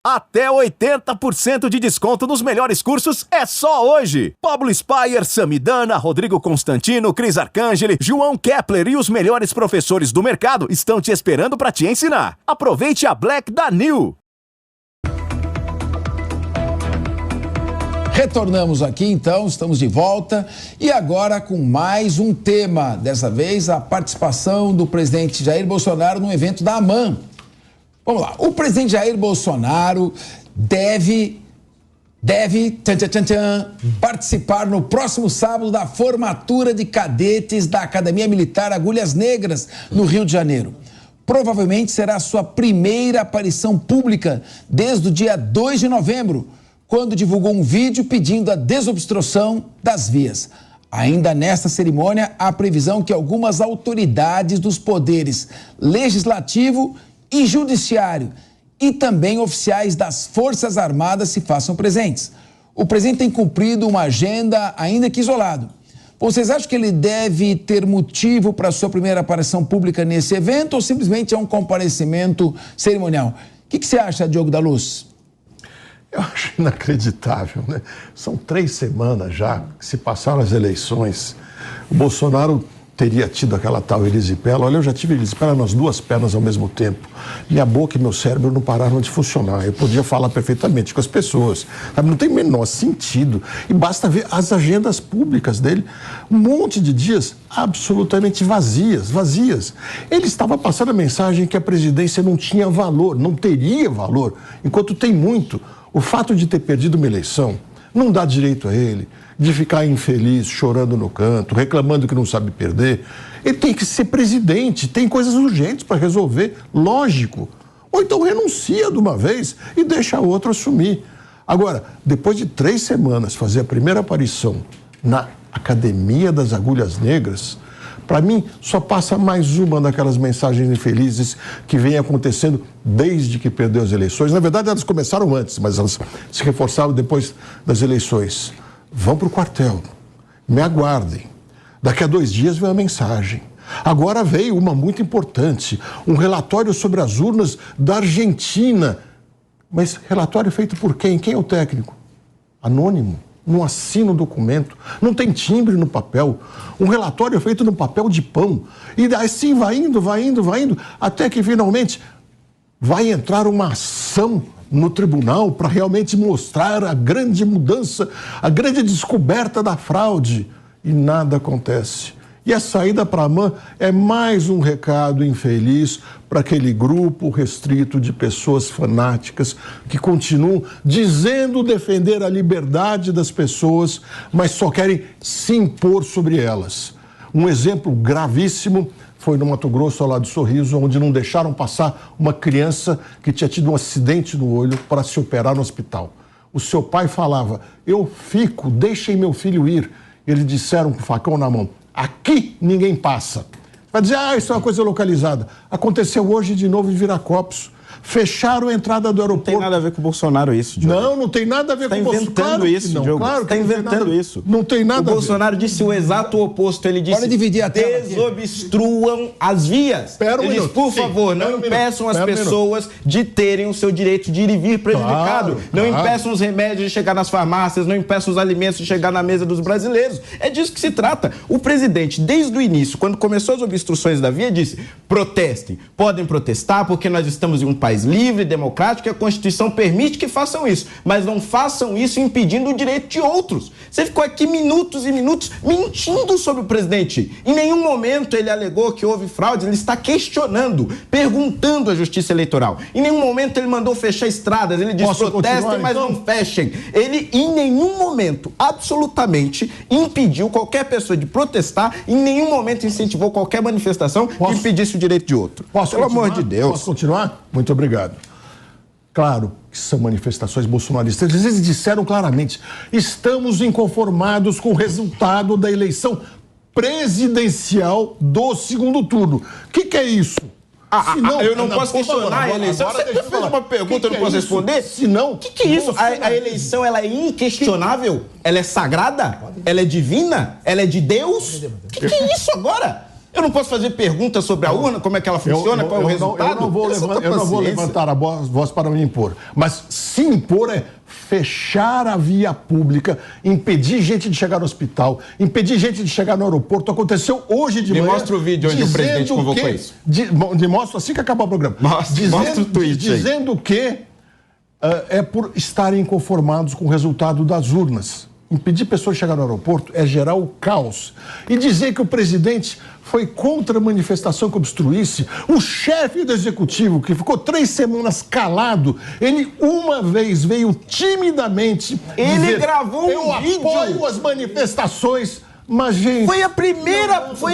Até 80% de desconto nos melhores cursos é só hoje. Pablo Spire, Samidana, Rodrigo Constantino, Cris Arcangeli, João Kepler e os melhores professores do mercado estão te esperando para te ensinar. Aproveite a Black da New. Retornamos aqui então, estamos de volta e agora com mais um tema. Dessa vez a participação do presidente Jair Bolsonaro no evento da AMAN. Vamos lá, o presidente Jair Bolsonaro deve participar no próximo sábado da formatura de cadetes da Academia Militar Agulhas Negras, no Rio de Janeiro. Provavelmente será a sua primeira aparição pública desde o dia 2 de novembro, quando divulgou um vídeo pedindo a desobstrução das vias. Ainda nesta cerimônia, há previsão que algumas autoridades dos poderes legislativo e judiciário e também oficiais das Forças Armadas se façam presentes. O presidente tem cumprido uma agenda ainda que isolado. Vocês acham que ele deve ter motivo para sua primeira aparição pública nesse evento ou simplesmente é um comparecimento cerimonial? O que você acha, Diogo da Luz? Eu acho inacreditável, né? São 3 semanas já que se passaram as eleições. O Bolsonaro teria tido aquela tal erisipela. Olha, eu já tive erisipela nas 2 pernas ao mesmo tempo. Minha boca e meu cérebro não pararam de funcionar. Eu podia falar perfeitamente com as pessoas. Sabe? Não tem o menor sentido. E basta ver as agendas públicas dele. Um monte de dias absolutamente vazias. Ele estava passando a mensagem que a presidência não tinha valor, não teria valor, enquanto tem muito. O fato de ter perdido uma eleição não dá direito a ele de ficar infeliz, chorando no canto, reclamando que não sabe perder. Ele tem que ser presidente, tem coisas urgentes para resolver, lógico. Ou então renuncia de uma vez e deixa outro assumir. Agora, depois de 3 semanas fazer a primeira aparição na Academia das Agulhas Negras, para mim, só passa mais uma daquelas mensagens infelizes que vem acontecendo desde que perdeu as eleições. Na verdade, elas começaram antes, mas elas se reforçaram depois das eleições. Vão para o quartel, me aguardem. Daqui a 2 dias vem a mensagem. Agora veio uma muito importante, um relatório sobre as urnas da Argentina. Mas relatório feito por quem? Quem é o técnico? Anônimo. Não assina o documento, não tem timbre no papel, um relatório feito no papel de pão, e assim vai indo, até que finalmente vai entrar uma ação no tribunal para realmente mostrar a grande mudança, a grande descoberta da fraude, e nada acontece. E a saída para a AMAN é mais um recado infeliz para aquele grupo restrito de pessoas fanáticas que continuam dizendo defender a liberdade das pessoas, mas só querem se impor sobre elas. Um exemplo gravíssimo foi no Mato Grosso, ao lado do Sorriso, onde não deixaram passar uma criança que tinha tido um acidente no olho para se operar no hospital. O seu pai falava, eu fico, deixem meu filho ir. Eles disseram com o facão na mão, aqui ninguém passa. Vai dizer, isso é uma coisa localizada. Aconteceu hoje de novo em Viracopos. Fecharam a entrada do aeroporto. Não tem nada a ver com o Bolsonaro isso, Diogo. Não tem nada a ver com o Bolsonaro. Está inventando isso, Diogo. Claro que está inventando isso. Não tem nada a ver. O Bolsonaro disse o exato oposto. Ele disse, desobstruam as vias. Ele disse, por favor, não impeçam as pessoas de terem o seu direito de ir e vir prejudicado. Não impeçam os remédios de chegar nas farmácias, não impeçam os alimentos de chegar na mesa dos brasileiros. É disso que se trata. O presidente, desde o início, quando começou as obstruções da via, disse, protestem. Podem protestar porque nós estamos em um país livre, democrático, e a Constituição permite que façam isso, mas não façam isso impedindo o direito de outros. Você ficou aqui minutos e minutos mentindo sobre o presidente. Em nenhum momento ele alegou que houve fraude, ele está questionando, perguntando à Justiça Eleitoral. Em nenhum momento ele mandou fechar estradas, ele disse protestem, mas não fechem. Ele em nenhum momento, absolutamente, impediu qualquer pessoa de protestar, em nenhum momento incentivou qualquer manifestação que impedisse o direito de outro. Pelo amor de Deus. Posso continuar? Muito obrigado. Claro que são manifestações bolsonaristas. Eles disseram claramente, estamos inconformados com o resultado da eleição presidencial do segundo turno. O que é isso? Eu não posso questionar a eleição. Você fez uma pergunta, eu não posso responder? Senão, o que é isso? A eleição, ela é inquestionável? Ela é sagrada? Ela é divina? Ela é de Deus? O que é isso agora? Eu não posso fazer perguntas sobre a urna, como é que ela funciona, qual é o resultado? Eu não vou levantar a voz para me impor. Mas se impor é fechar a via pública, impedir gente de chegar no hospital, impedir gente de chegar no aeroporto. Aconteceu hoje de manhã. Me mostra o vídeo onde o presidente convocou isso. Mostra assim que acabar o programa. Mostra o tweet dizendo que é por estarem inconformados com o resultado das urnas. Impedir pessoas de chegar no aeroporto é gerar o caos. E dizer que o presidente foi contra a manifestação que obstruísse, o chefe do executivo, que ficou 3 semanas calado, ele uma vez veio timidamente dizer, gravou um vídeo. Eu apoio as manifestações. Mas, gente, foi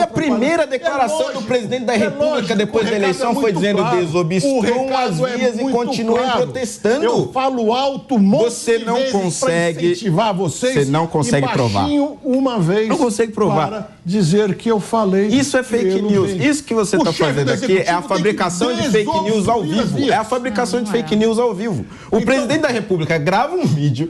a primeira declaração do presidente da República depois da eleição, foi dizendo desobstruam as vias e continuem protestando. Eu falo alto, você não consegue incentivar vocês. Você não consegue provar. Uma vez não consegue provar. Para dizer que eu falei. Isso é fake news. Isso que você está fazendo aqui é a fabricação de fake news ao vivo. É a fabricação de fake news ao vivo. O presidente da República grava um vídeo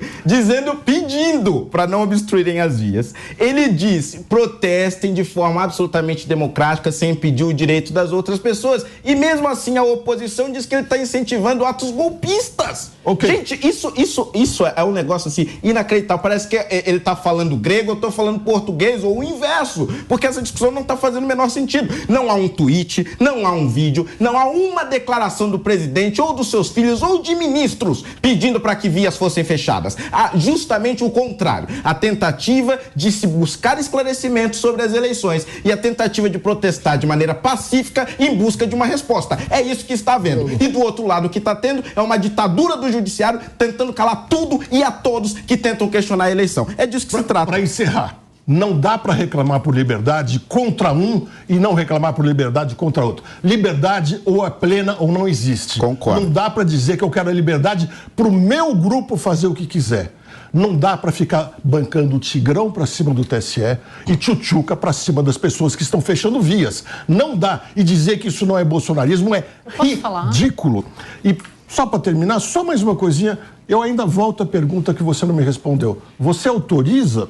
pedindo para não obstruírem as vias. Ele diz: protestem de forma absolutamente democrática, sem impedir o direito das outras pessoas. E mesmo assim a oposição diz que ele está incentivando atos golpistas. Okay. Gente, isso é um negócio assim inacreditável. Parece que ele está falando grego, eu estou falando português, ou o inverso. Porque essa discussão não está fazendo o menor sentido. Não há um tweet, não há um vídeo, não há uma declaração do presidente, ou dos seus filhos, ou de ministros pedindo para que vias fossem fechadas. Há justamente o contrário. A tentativa de se buscar esclarecimentos sobre as eleições e a tentativa de protestar de maneira pacífica em busca de uma resposta. É isso que está havendo. E do outro lado, o que está tendo é uma ditadura do judiciário tentando calar tudo e a todos que tentam questionar a eleição. É disso que se trata. Para encerrar, não dá para reclamar por liberdade contra um e não reclamar por liberdade contra outro. Liberdade ou é plena ou não existe. Concordo. Não dá para dizer que eu quero a liberdade para o meu grupo fazer o que quiser. Não dá para ficar bancando o Tigrão para cima do TSE e Tchutchuca para cima das pessoas que estão fechando vias. Não dá. E dizer que isso não é bolsonarismo é ridículo. E só para terminar, só mais uma coisinha. Eu ainda volto à pergunta que você não me respondeu. Você autoriza?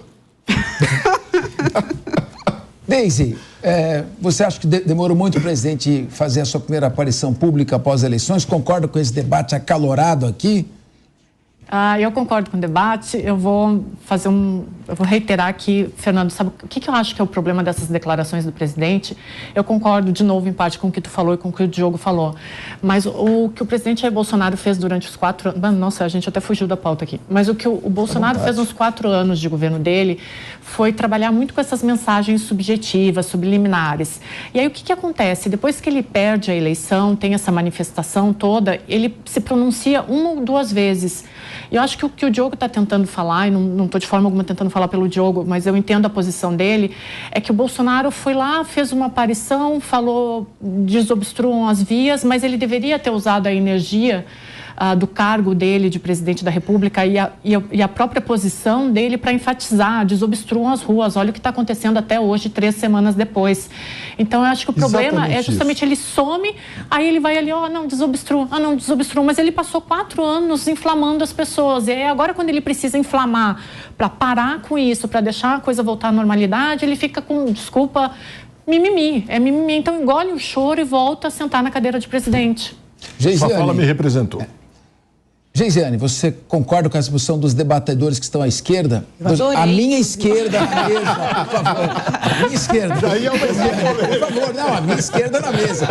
Deise, você acha que demorou muito o presidente fazer a sua primeira aparição pública após as eleições? Concorda com esse debate acalorado aqui? Eu concordo com o debate. Eu vou reiterar aqui, Fernando, sabe o que eu acho que é o problema dessas declarações do presidente? Eu concordo, de novo, em parte com o que tu falou e com o que o Diogo falou. Mas o que o presidente Jair Bolsonaro fez durante os 4 anos... Nossa, a gente até fugiu da pauta aqui. Mas o que o Bolsonaro fez nos 4 anos de governo dele foi trabalhar muito com essas mensagens subjetivas, subliminares. E aí o que acontece? Depois que ele perde a eleição, tem essa manifestação toda, ele se pronuncia 1 ou 2 vezes. E eu acho que o que o Diogo está tentando falar, e não estou de forma alguma tentando falar pelo Diogo, mas eu entendo a posição dele, é que o Bolsonaro foi lá, fez uma aparição, falou, desobstruam as vias, mas ele deveria ter usado a energia do cargo dele de presidente da República e a própria posição dele para enfatizar, desobstruam as ruas, olha o que está acontecendo até hoje, 3 semanas depois. Então, eu acho que o problema é justamente ele some, aí ele vai ali, não desobstrua, mas ele passou 4 anos inflamando as pessoas, e aí agora quando ele precisa inflamar para parar com isso, para deixar a coisa voltar à normalidade, ele fica com, desculpa, mimimi, então engole o choro e volta a sentar na cadeira de presidente. Sua fala me representou. Geisiane, você concorda com essa posição dos debatedores que estão à esquerda? A minha esquerda na mesa, por favor. A minha esquerda. Daí é o por favor, não, a minha esquerda na mesa.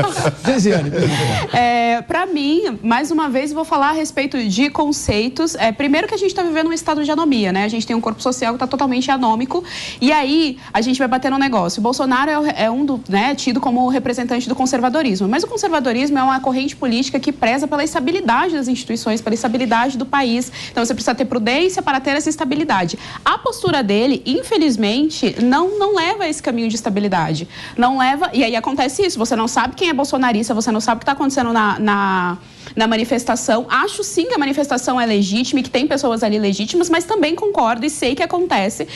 Geisiane, por favor. Para mim, mais uma vez, vou falar a respeito de conceitos. Primeiro que a gente está vivendo um estado de anomia, né? A gente tem um corpo social que está totalmente anômico. E aí, a gente vai bater no negócio. O Bolsonaro é tido como representante do conservadorismo. Mas o conservadorismo é uma corrente política que preza pela estabilidade das instituições, pela estabilidade do país. Então, você precisa ter prudência para ter essa estabilidade. A postura dele, infelizmente, não leva a esse caminho de estabilidade. Não leva... E aí acontece isso. Você não sabe quem é bolsonarista, você não sabe o que está acontecendo na manifestação. Acho sim que a manifestação é legítima e que tem pessoas ali legítimas, mas também concordo e sei que acontece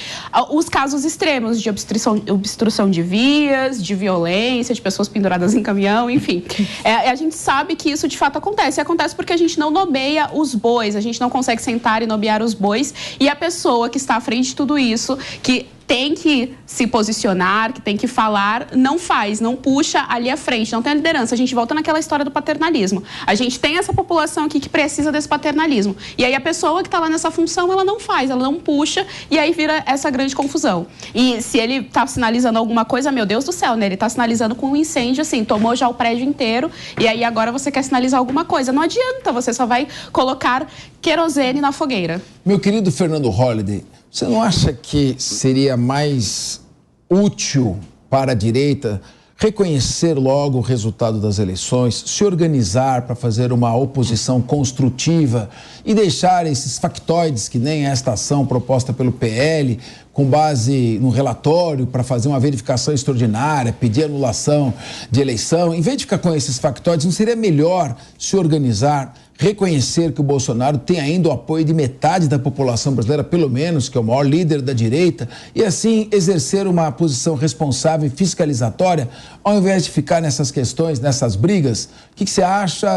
os casos extremos de obstrução de vias, de violência, de pessoas penduradas em caminhão, enfim. A gente sabe que isso de fato acontece. E acontece porque a gente não nomeia os bois, a gente não consegue sentar e nomear os bois, e a pessoa que está à frente de tudo isso, que tem que se posicionar, que tem que falar, não faz, não puxa ali à frente, não tem a liderança. A gente volta naquela história do paternalismo. A gente tem essa população aqui que precisa desse paternalismo. E aí a pessoa que está lá nessa função, ela não faz, ela não puxa, e aí vira essa grande confusão. E se ele está sinalizando alguma coisa, meu Deus do céu, né? Ele está sinalizando com um incêndio, assim, tomou já o prédio inteiro, e aí agora você quer sinalizar alguma coisa. Não adianta, você só vai colocar querosene na fogueira. Meu querido Fernando Holliday, você não acha que seria mais útil para a direita reconhecer logo o resultado das eleições, se organizar para fazer uma oposição construtiva e deixar esses factoides, que nem esta ação proposta pelo PL, com base no relatório para fazer uma verificação extraordinária, pedir anulação de eleição, em vez de ficar com esses factoides, não seria melhor se organizar, reconhecer que o Bolsonaro tem ainda o apoio de metade da população brasileira, pelo menos, que é o maior líder da direita, e assim exercer uma posição responsável e fiscalizatória, ao invés de ficar nessas questões, nessas brigas? O que você acha?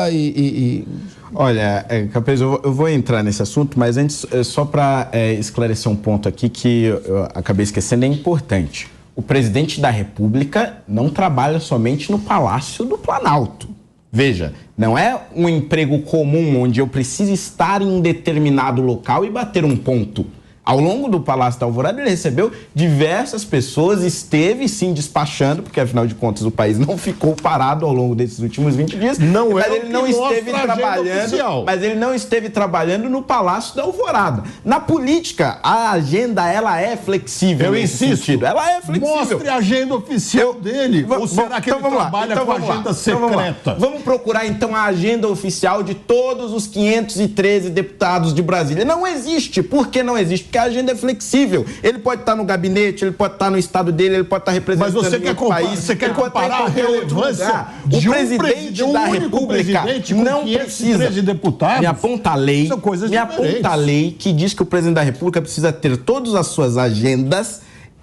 Olha, Capês, eu vou entrar nesse assunto, mas antes, só para esclarecer um ponto aqui que eu acabei esquecendo, é importante. O presidente da República não trabalha somente no Palácio do Planalto. Veja, não é um emprego comum onde eu preciso estar em um determinado local e bater um ponto. Ao longo do Palácio da Alvorada, ele recebeu diversas pessoas, esteve sim despachando, porque afinal de contas o país não ficou parado ao longo desses últimos 20 dias. Mas ele não esteve trabalhando, mas ele não esteve trabalhando no Palácio da Alvorada. Na política, a agenda ela é flexível. Eu insisto. Sentido. Ela é flexível. Mostre a agenda oficial dele. Ou será que ele trabalha com a agenda secreta? Vamos procurar então a agenda oficial de todos os 513 deputados de Brasília. Não existe. Por que não existe? Porque a agenda é flexível. Ele pode estar no gabinete, ele pode estar no estado dele, ele pode estar representando o país. Você quer comparar a relevância de o presidente da República não precisa. Deputados? Me aponta a lei. São coisas diferentes. Me aponta a lei que diz que o presidente da República precisa ter todas as suas agendas,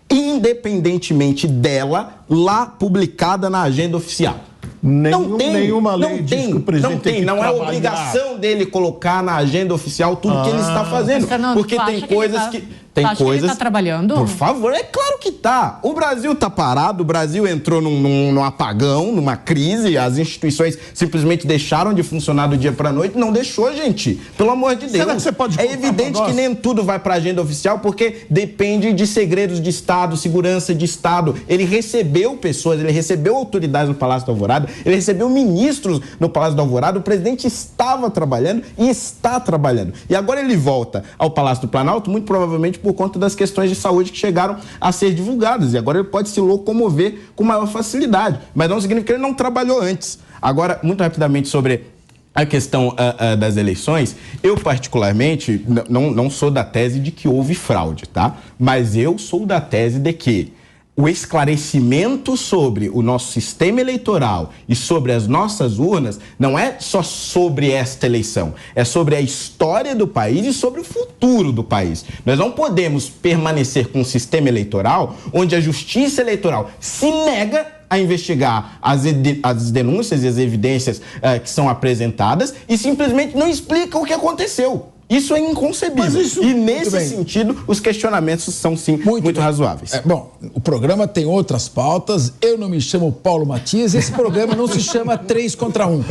independentemente dela, lá publicada na agenda oficial. Nenhuma lei diz que o presidente tem que não trabalhar. É obrigação dele colocar na agenda oficial tudo que ele está fazendo. Mas, Fernando, porque tem coisas que... Tem coisas... que ele está trabalhando? Por favor, é claro que tá. O Brasil está parado, o Brasil entrou num apagão, numa crise, as instituições simplesmente deixaram de funcionar do dia para a noite. Não deixou, gente. Pelo amor de Deus. Será que você pode É evidente que nem tudo vai para a agenda oficial, porque depende de segredos de Estado, segurança de Estado. Ele recebeu pessoas, ele recebeu autoridades no Palácio da Alvorada, ele recebeu ministros no Palácio da Alvorada, o presidente estava trabalhando e está trabalhando. E agora ele volta ao Palácio do Planalto, muito provavelmente por conta das questões de saúde que chegaram a ser divulgadas. E agora ele pode se locomover com maior facilidade. Mas não significa que ele não trabalhou antes. Agora, muito rapidamente sobre a questão das eleições, eu particularmente não sou da tese de que houve fraude, tá? Mas eu sou da tese de que o esclarecimento sobre o nosso sistema eleitoral e sobre as nossas urnas não é só sobre esta eleição, é sobre a história do país e sobre o futuro do país. Nós não podemos permanecer com um sistema eleitoral onde a justiça eleitoral se nega a investigar as denúncias e as evidências que são apresentadas e simplesmente não explica o que aconteceu. Isso é inconcebível. E nesse sentido, os questionamentos são sim muito razoáveis. Bom, o programa tem outras pautas. Eu não me chamo Paulo Matias e esse programa não se chama 3 contra 1.